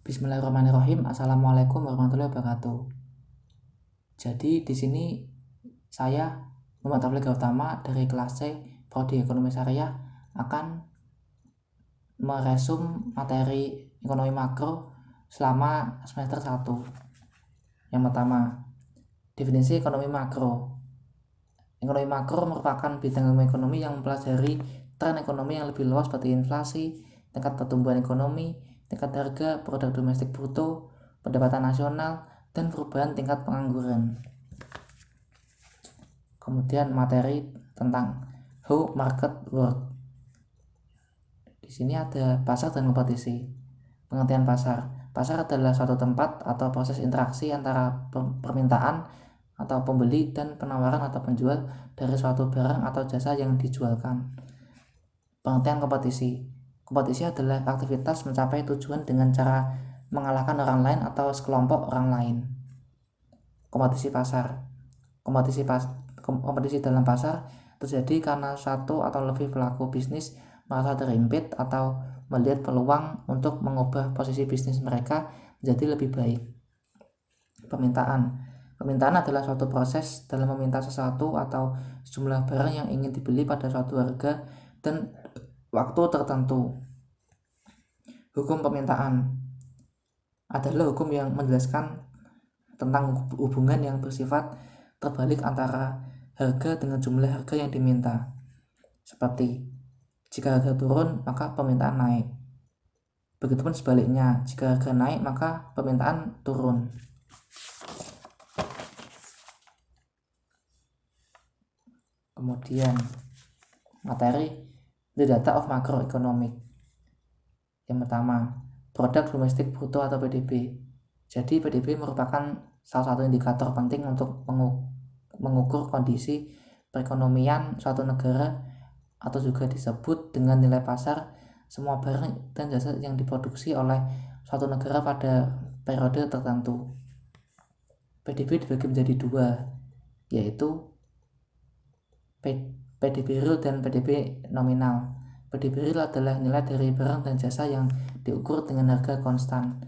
Bismillahirrahmanirrahim. Assalamualaikum warahmatullahi wabarakatuh. Jadi di sini saya Muhammad Taufiq Gautama dari kelas C Prodi Ekonomi Syariah akan meresum materi ekonomi makro selama semester 1. Yang pertama, definisi ekonomi makro. Ekonomi makro merupakan bidang ilmu ekonomi yang mempelajari tren ekonomi yang lebih luas seperti inflasi, tingkat pertumbuhan ekonomi, tingkat harga produk domestik bruto, pendapatan nasional, dan perubahan tingkat pengangguran. Kemudian materi tentang how market work. Di sini ada pasar dan kompetisi. Pengertian pasar. Pasar adalah suatu tempat atau proses interaksi antara permintaan atau pembeli dan penawaran atau penjual dari suatu barang atau jasa yang dijualkan. Pengertian kompetisi. Kompetisi adalah aktivitas mencapai tujuan dengan cara mengalahkan orang lain atau sekelompok orang lain. Kompetisi pasar. Kompetisi dalam pasar terjadi karena satu atau lebih pelaku bisnis merasa terhimpit atau melihat peluang untuk mengubah posisi bisnis mereka menjadi lebih baik. Permintaan adalah suatu proses dalam meminta sesuatu atau sejumlah barang yang ingin dibeli pada suatu harga dan waktu tertentu. Hukum permintaan adalah hukum yang menjelaskan tentang hubungan yang bersifat terbalik antara harga dengan jumlah harga yang diminta. Seperti jika harga turun maka permintaan naik. Begitupun sebaliknya, jika harga naik maka permintaan turun. Kemudian materi the data of macroeconomic. Yang pertama, produk domestik bruto atau PDB. Jadi PDB merupakan salah satu indikator penting untuk mengukur kondisi perekonomian suatu negara atau juga disebut dengan nilai pasar semua barang dan jasa yang diproduksi oleh suatu negara pada periode tertentu. PDB dibagi menjadi dua, yaitu PDB real dan PDB nominal. PDB real adalah nilai dari barang dan jasa yang diukur dengan harga konstan.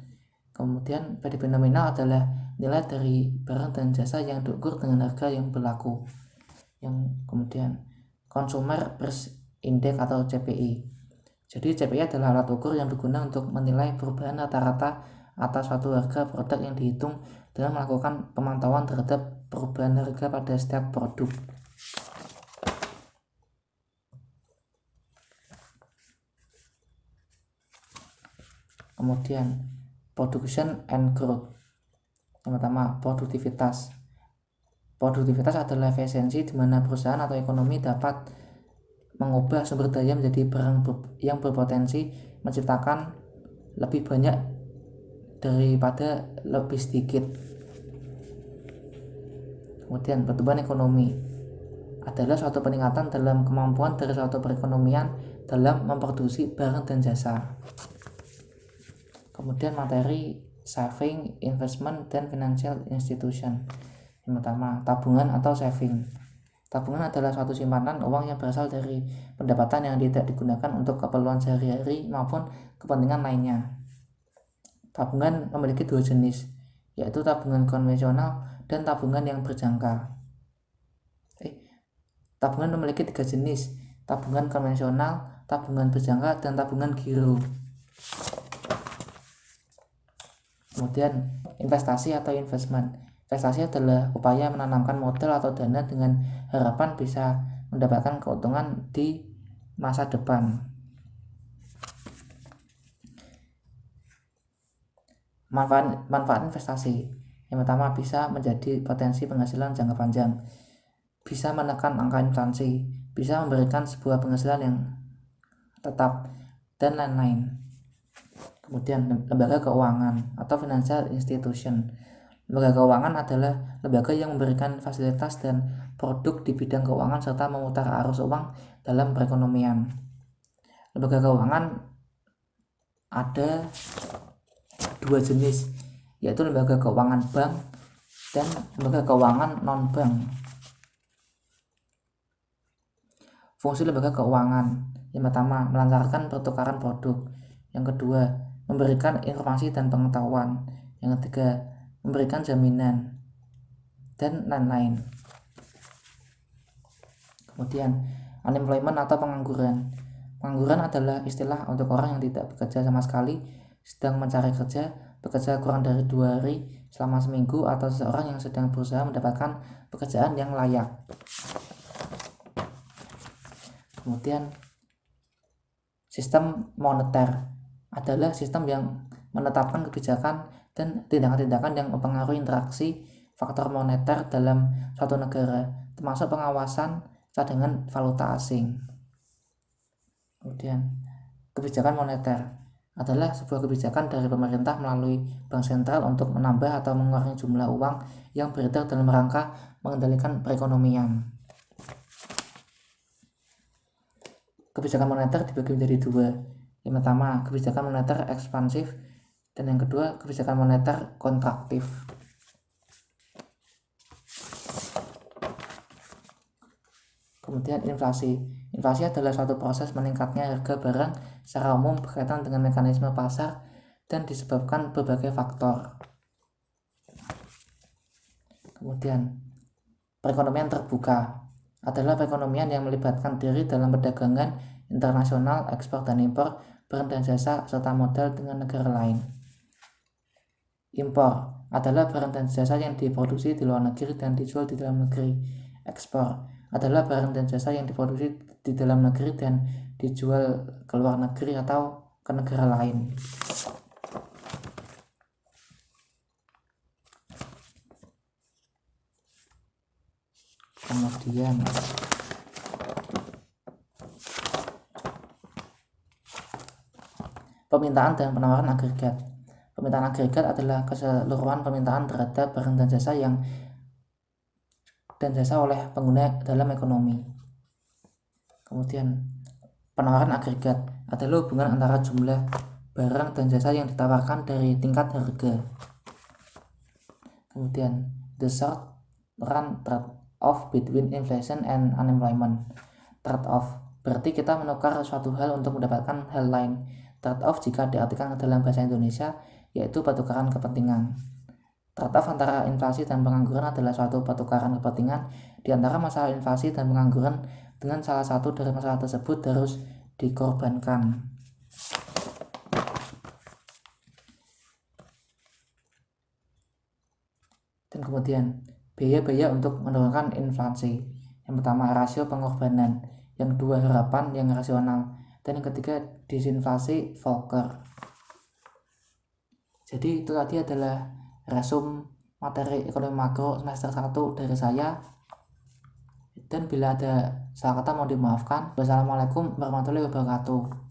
Kemudian PDB nominal adalah nilai dari barang dan jasa yang diukur dengan harga yang berlaku. Yang kemudian Consumer Price Index atau CPI. Jadi CPI adalah alat ukur yang berguna untuk menilai perubahan rata-rata atas suatu harga produk yang dihitung dengan melakukan pemantauan terhadap perubahan harga pada setiap produk. Kemudian production and growth. Yang pertama, produktivitas. Produktivitas adalah efisiensi di mana perusahaan atau ekonomi dapat mengubah sumber daya menjadi barang yang berpotensi menciptakan lebih banyak daripada lebih sedikit. Kemudian pertumbuhan ekonomi adalah suatu peningkatan dalam kemampuan dari suatu perekonomian dalam memproduksi barang dan jasa. Kemudian materi saving, investment, dan financial institution. Yang pertama, tabungan atau saving. Tabungan adalah suatu simpanan uang yang berasal dari pendapatan yang tidak digunakan untuk keperluan sehari-hari maupun kepentingan lainnya. Tabungan memiliki dua jenis, yaitu tabungan konvensional dan tabungan yang berjangka. Tabungan memiliki tiga jenis, tabungan konvensional, tabungan berjangka, dan tabungan giro. Kemudian investasi atau investment. Investasi adalah upaya menanamkan modal atau dana dengan harapan bisa mendapatkan keuntungan di masa depan. Manfaat investasi. Yang pertama, bisa menjadi potensi penghasilan jangka panjang, bisa menekan angka inflasi, bisa memberikan sebuah penghasilan yang tetap, dan lain-lain. Kemudian lembaga keuangan atau financial institution. Lembaga keuangan adalah lembaga yang memberikan fasilitas dan produk di bidang keuangan serta memutar arus uang dalam perekonomian. Lembaga keuangan ada dua jenis, yaitu lembaga keuangan bank dan lembaga keuangan non-bank. Fungsi lembaga keuangan. Yang pertama, melancarkan pertukaran produk. Yang kedua, memberikan informasi dan pengetahuan. Yang ketiga, memberikan jaminan, dan lain-lain. Kemudian unemployment atau pengangguran. Pengangguran adalah istilah untuk orang yang tidak bekerja sama sekali, sedang mencari kerja, bekerja kurang dari 2 hari selama seminggu, atau seseorang yang sedang berusaha mendapatkan pekerjaan yang layak. Kemudian sistem moneter adalah sistem yang menetapkan kebijakan dan tindakan-tindakan yang mempengaruhi interaksi faktor moneter dalam suatu negara, termasuk pengawasan cadangan valuta asing. Kemudian kebijakan moneter adalah sebuah kebijakan dari pemerintah melalui bank sentral untuk menambah atau mengurangi jumlah uang yang beredar dalam rangka mengendalikan perekonomian. Kebijakan moneter dibagi menjadi 2. Yang pertama, kebijakan moneter ekspansif, dan yang kedua, kebijakan moneter kontraktif. Kemudian inflasi. Inflasi adalah suatu proses meningkatnya harga barang secara umum berkaitan dengan mekanisme pasar dan disebabkan berbagai faktor. Kemudian perekonomian terbuka adalah perekonomian yang melibatkan diri dalam perdagangan internasional, ekspor dan impor, barang dan jasa, serta modal dengan negara lain. Impor adalah barang dan jasa yang diproduksi di luar negeri dan dijual di dalam negeri. Ekspor adalah barang dan jasa yang diproduksi di dalam negeri dan dijual ke luar negeri atau ke negara lain. Kemudian permintaan dan penawaran agregat. Permintaan agregat adalah keseluruhan permintaan terhadap barang dan jasa oleh pengguna dalam ekonomi. Kemudian penawaran agregat adalah hubungan antara jumlah barang dan jasa yang ditawarkan dari tingkat harga. Kemudian the short run trade-off between inflation and unemployment. Trade-off berarti kita menukar suatu hal untuk mendapatkan hal lain. Trade-off jika diartikan dalam bahasa Indonesia yaitu pertukaran kepentingan. Trade-off antara inflasi dan pengangguran adalah suatu pertukaran kepentingan di antara masalah inflasi dan pengangguran, dengan salah satu dari masalah tersebut harus dikorbankan. Dan kemudian biaya-biaya untuk menurunkan inflasi. Yang pertama, rasio pengorbanan. Yang kedua, harapan yang rasional. Dan yang ketiga, disinflasi Volcker. Jadi itu tadi adalah resum materi ekonomi makro semester 1 dari saya, dan bila ada salah kata mohon dimaafkan. Wassalamualaikum warahmatullahi wabarakatuh.